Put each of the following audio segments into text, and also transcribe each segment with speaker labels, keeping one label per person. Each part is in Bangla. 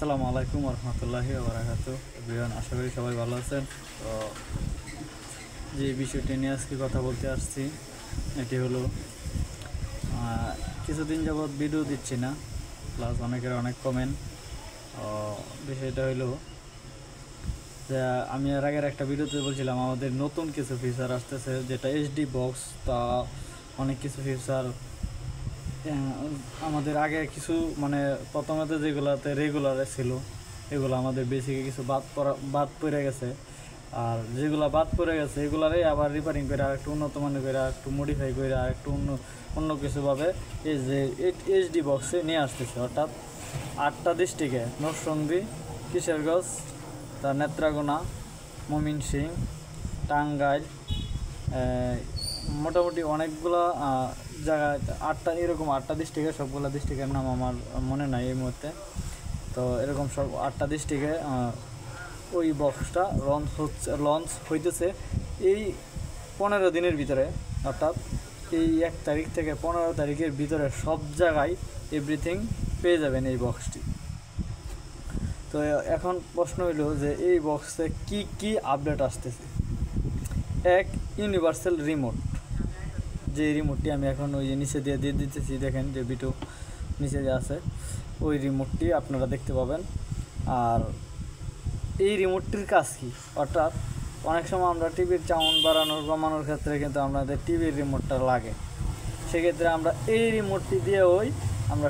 Speaker 1: আসসালামু আলাইকুম রহমতুল্লাহি ওয়া বারাকাতুহু। এভরিওয়ান, আশা করি সবাই ভালো আছেন। তো যে বিষয়টি নিয়ে আজকে কথা বলতে আসছি এটি হলো কিছুদিন যাবৎ ভিডিও দিচ্ছি না, প্লাস অনেকের অনেক কমেন্ট। বিষয়টা হলো যে আমি এর আগের একটা ভিডিওতে বলছিলাম আমাদের নতুন কিছু ফিচার আসতেছে, যেটা এইচডি বক্স। তা অনেক কিছু ফিচার আমাদের আগে কিছু প্রথমত যেগুলোতে রেগুলারে ছিল এগুলো আমাদের বেসিকে কিছু বাদ পড়ে গেছে। আর যেগুলো বাদ পড়ে গেছে এগুলারে আবার রিপেয়ারিং করে আর একটু উন্নত মানের করে আর একটু মডিফাই করে আর একটু অন্য কিছুভাবে এই যে এইচডি বক্সে নিয়ে আসতেছে। অর্থাৎ 8টা ডিস্ট্রিক্টে নরসিংদী, কিশোরগঞ্জ, তার নেত্রকোনা, ময়মনসিংহ, টাঙ্গাইল, মোটামুটি অনেকগুলো জায়গায় 8টা ডিস্ট্রিক্টে, সবগুলো ডিস্ট্রিক্টের নাম আমার মনে নাই এই মুহূর্তে। তো এরকম সব 8টা ডিস্ট্রিক্টে ওই বক্সটা লঞ্চ হইতেছে এই 15 দিনের ভিতরে। অর্থাৎ এই 1 তারিখ থেকে 15 তারিখের ভিতরে সব জায়গায় এভরিথিং পেয়ে যাবেন এই বক্সটি। তো এখন প্রশ্ন হইল যে এই বক্সে কি কি আপডেট আসতেছে। এক, ইউনিভার্সাল রিমোট, যে রিমোটটি আমি এখন ওই যে নিচে দিয়ে দিতেছি, দেখেন যে বিটু নিচে যে আছে ওই রিমোটটি আপনারা দেখতে পাবেন। আর এই রিমোটটির কাজ কি, অর্থাৎ অনেক সময় আমরা টিভির সাউন্ড বাড়ানোর কমানোর ক্ষেত্রে কিন্তু আমাদের টিভির রিমোটটা লাগে। সেক্ষেত্রে আমরা এই রিমোটটি দিয়ে আমরা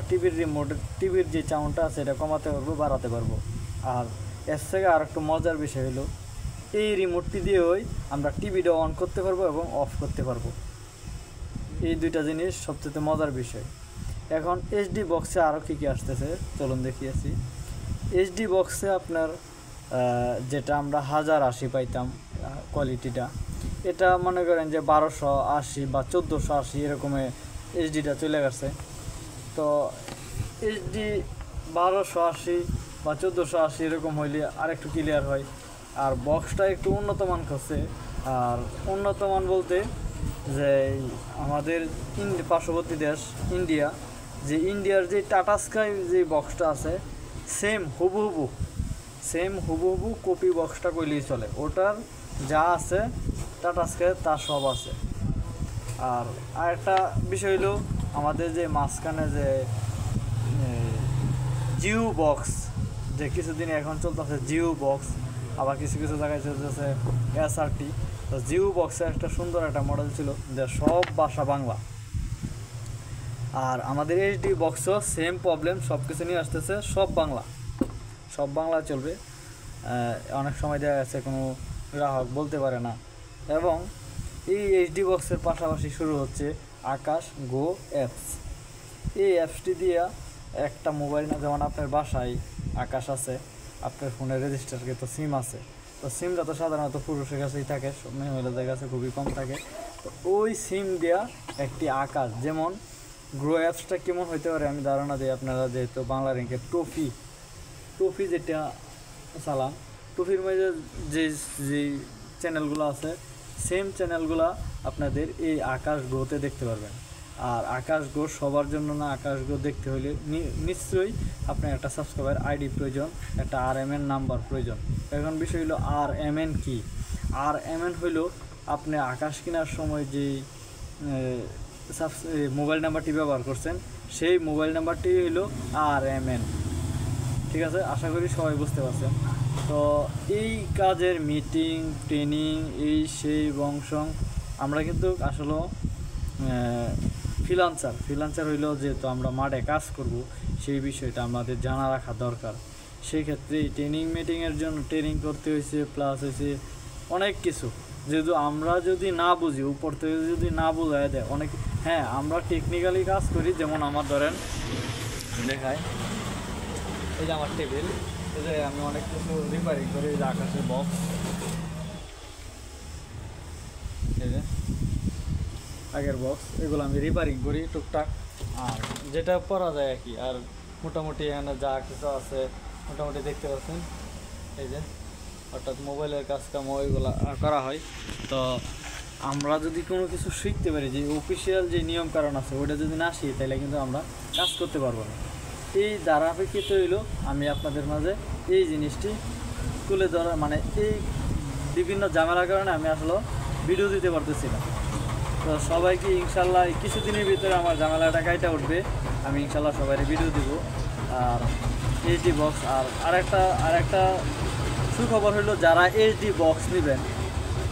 Speaker 1: টিভির যে সাউন্ডটা আছে এটা কমাতে পারবো, বাড়াতে পারবো। আর এর থেকে আর একটু মজার বিষয় হলো এই রিমোটটি দিয়ে আমরা টিভিটা অন করতে পারবো এবং অফ করতে পারবো। এই দুইটা জিনিস সবচেয়ে মজার বিষয়। এখন এইচডি বক্সে আরও কী কী আসতেছে চলুন দেখিয়েছি। এইচডি বক্সে আপনার যেটা আমরা 1080 পাইতাম কোয়ালিটিটা, এটা মনে করেন যে 1280 বা 1480 এরকমে এইচডিটা চলে গেছে। তো এইচডি 1280 বা 1480 এরকম হইলে আর একটু ক্লিয়ার হয়। আর বক্সটা একটু উন্নত মান করছে। আর উন্নত মান বলতে যে আমাদের পার্শ্ববর্তী দেশ ইন্ডিয়া, যে ইন্ডিয়ার যে টাটা স্কাই যে বক্সটা আছে সেম হুবহু কপি বক্সটা কইলেই চলে। ওটার যা আছে টাটা স্কাই তার সব আছে। আর আরেকটা বিষয় হলো আমাদের যে মাঝখানে যে জিও বক্স, যে কিছুদিন এখন চলতেছে জিও বক্স, আবার কিছু কিছু জায়গায় চলতেছে এসআরটি। তো জিও বক্সের একটা সুন্দর একটা মডেল ছিল যে সব ভাষা বাংলা। আর আমাদের এইচডি বক্সও সেম প্রবলেম, সব কিছু নিয়ে আসতেছে সব বাংলা চলবে। অনেক সময় দেখা যাচ্ছে কোনো গ্রাহক বলতে পারে না। এবং এই এইচডি বক্সের পাশাপাশি শুরু হচ্ছে আকাশ গো অ্যাপস। এই অ্যাপসটি দিয়ে একটা মোবাইল, না যেমন আপনার বাসায় আকাশ আছে, আপনার ফোনে রেজিস্টারকৃত সিম আছে, তো সিমটা তো সাধারণত পুরুষের কাছেই থাকে, মহিলাদের কাছে খুবই কম থাকে। তো ওই সিম দেওয়া একটি আকাশ, যেমন গ্রো অ্যাপসটা কেমন হইতে পারে আমি ধারণা দিই আপনারা, যেহেতু বাংলা র্যাঙ্কের টফি যেটা চালান, টফির মধ্যে যে চ্যানেলগুলো আছে সেম চ্যানেলগুলো আপনাদের এই আকাশ গ্রোতে দেখতে পারবেন। আর আকাশ গো সবার জন্য না, আকাশ গো দেখতে হলে নিশ্চয়ই আপনার একটা সাবস্ক্রাইবার আইডি প্রয়োজন, একটা RMN নাম্বার প্রয়োজন। এখন বিষয় হলো RMN কি। RMN হইল আপনি আকাশ কেনার সময় যে মোবাইল নাম্বারটি ব্যবহার করছেন সেই মোবাইল নাম্বারটি হইল RMN। ঠিক আছে, আশা করি সবাই বুঝতে পারছেন। তো এই কাজের মিটিং, ট্রেনিং, এই সেই বংশং আমরা কিন্তু আসলে ফ্রিল্যান্সার হইলেও যেহেতু আমরা মাঠে কাজ করব, সেই বিষয়টা আমাদের জানা রাখা দরকার। সেই ক্ষেত্রে ট্রেনিং মিটিংয়ের জন্য ট্রেনিং করতে হয়েছে, প্লাস হয়েছে অনেক কিছু। যেহেতু আমরা যদি না বুঝি, উপর থেকে যদি না বোঝায় দেয় অনেক, হ্যাঁ আমরা টেকনিক্যালি কাজ করি। যেমন আমার ধরেন দেখায়, এই যে আমার টেবিল, এই যে আমি অনেক কিছু রিপেয়ারিং করি। এই যে আকাশের বক্স, এই যে আগের বক্স, এগুলো আমি রিপেয়ারিং করি টুকটাক। আর যেটা করা যায় আর কি। আর মোটামুটি এখানে যা কিছু আছে মোটামুটি দেখতে পাচ্ছেন, এই যে অর্থাৎ মোবাইলের কাজকাম ওইগুলো করা হয়। তো আমরা যদি কোনো কিছু শিখতে পারি, যে অফিসিয়াল যে নিয়মকানুন আছে ওইটা যদি না শিখি তাহলে কিন্তু আমরা কাজ করতে পারবো না। এই ধারাবাহিকতা হইল আমি আপনাদের মাঝে এই জিনিসটি তুলে ধরা, মানে এই বিভিন্ন ঝামেলার কারণে আমি আসলে ভিডিও দিতে পারতেছি না। তো সবাইকে ইনশাল্লাহ কিছুদিনের ভিতরে আমার ঝামেলাটা কাইটা উঠবে, আমি ইনশাল্লাহ সবাই ভিডিও দিব। আর এইচডি বক্স আরেকটা সুখবর হলো, যারা এইচডি বক্স নেবেন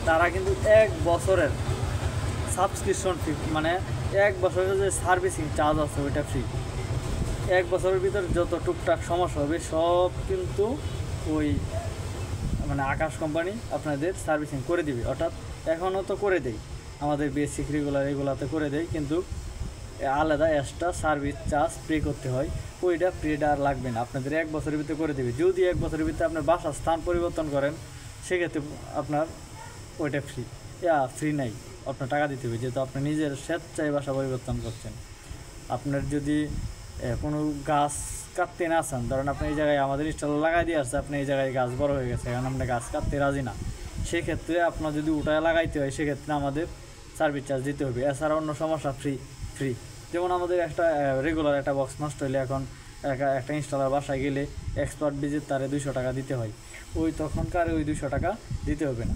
Speaker 1: তারা কিন্তু 1 বছরের সাবস্ক্রিপশন ফি, মানে 1 বছরের যে সার্ভিসিং চার্জ আছে ওইটা ফ্রি। 1 বছরের ভিতরে যত টুকটাক সমস্যা হবে সব কিন্তু ওই মানে আকাশ কোম্পানি আপনাদের সার্ভিসিং করে দিবে। অর্থাৎ এখনও তো করে দেয়, আমাদের বেসিক রেগুলার এগুলাতে করে দেয়, কিন্তু আলাদা এক্সট্রা সার্ভিস চার্জ পে করতে হয়। ওইটা পেটা আর লাগবে না, আপনাদের 1 বছরের ভিতরে করে দেবে। যদি 1 বছরের ভিতরে আপনার বাসার স্থান পরিবর্তন করেন সেক্ষেত্রে আপনার ওইটা ফ্রি নাই, আপনার টাকা দিতে হবে, যেহেতু আপনি নিজের স্বেচ্ছায় বাসা পরিবর্তন করছেন। আপনার যদি কোনো গাছ কাটতে না চান, ধরেন আপনি এই জায়গায় আমাদের স্টল লাগাই দিয়ে আসছে, আপনি এই জায়গায় গাছ বড় হয়ে গেছে, এখন আপনি গাছ কাটতে রাজি না, সেক্ষেত্রে আপনার যদি উঠায় লাগাইতে হয় সেক্ষেত্রে আমাদের সার্ভিস চার্জ দিতে হবে। এছাড়া অন্য সমস্যা ফ্রি। যেমন আমাদের একটা রেগুলার একটা বক্স নষ্ট হলে এখন একটা ইনস্টলার বাসায় গেলে এক্সপার্ট ভিজিট তারে 200 টাকা দিতে হয়, ওই তখনকার ওই 200 টাকা দিতে হবে না।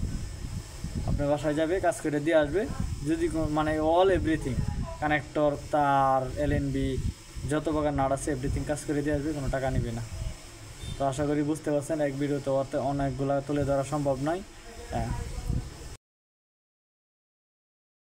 Speaker 1: আপনার বাসায় যাবে, কাজ করে দিয়ে আসবে। যদি মানে অল এভরিথিং, কানেক্টর, তার, এলএনবি, যত প্রকার নাট আছে এভরিথিং কাজ করে দিয়ে আসবে, কোনো টাকা নেবে না। তো আশা করি বুঝতে পারছেন, এক ভিডিওতে অনেকগুলা তুলে ধরা সম্ভব নয়।